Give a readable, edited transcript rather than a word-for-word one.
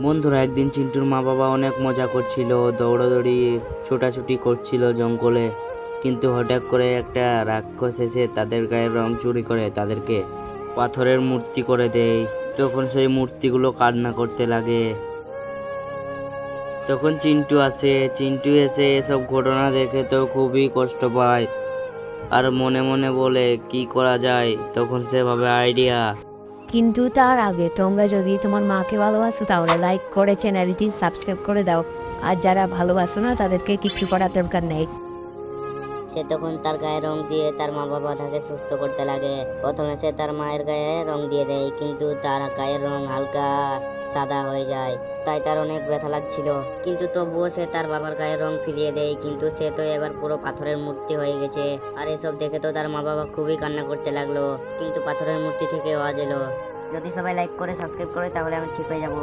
বন্ধুরা, একদিন চিন্টুর মা বাবা অনেক মজা করছিল, দৌড়াদৌড়ি ছোটাছুটি করছিল জঙ্গলে। কিন্তু হঠাৎ করে একটা রাক্ষস এসে তাদের গায়ের রং চুরি করে তাদেরকে পাথরের মূর্তি করে দেয়। তখন সেই মূর্তিগুলো কান্না করতে লাগে। তখন চিন্টু আসে। চিন্টু এসে এসব ঘটনা দেখে তো খুবই কষ্ট পায়, আর মনে মনে বলে কি করা যায়। তখন সে ভাবে আইডিয়া। কিন্তু তার আগে তোমরা যদি তোমার মাকে ভালোবাসো তাহলে লাইক করে চ্যানেলটি সাবস্ক্রাইব করে দাও। আর যারা ভালোবাসো না তাদেরকে কিছু করার দরকার নেই। সে তখন তার গায়ে রং দিয়ে তার মা বাবা তাকে সুস্থ করতে লাগে। প্রথমে সে তার মায়ের গায়ে রং দিয়ে দেয়, কিন্তু তার গায়ের রং হালকা সাদা হয়ে যায়, তাই তার অনেক ব্যথা লাগছিল। কিন্তু তবুও সে তার বাবার গায়ের রং ফিরিয়ে দেয়, কিন্তু সে তো এবার পুরো পাথরের মূর্তি হয়ে গেছে। আর এসব দেখে তো তার মা বাবা খুবই কান্না করতে লাগলো। কিন্তু পাথরের মূর্তি থেকে আওয়াজ এলো, যদি সবাই লাইক করে সাবস্ক্রাইব করে তাহলে আমি ঠিক হয়ে যাব।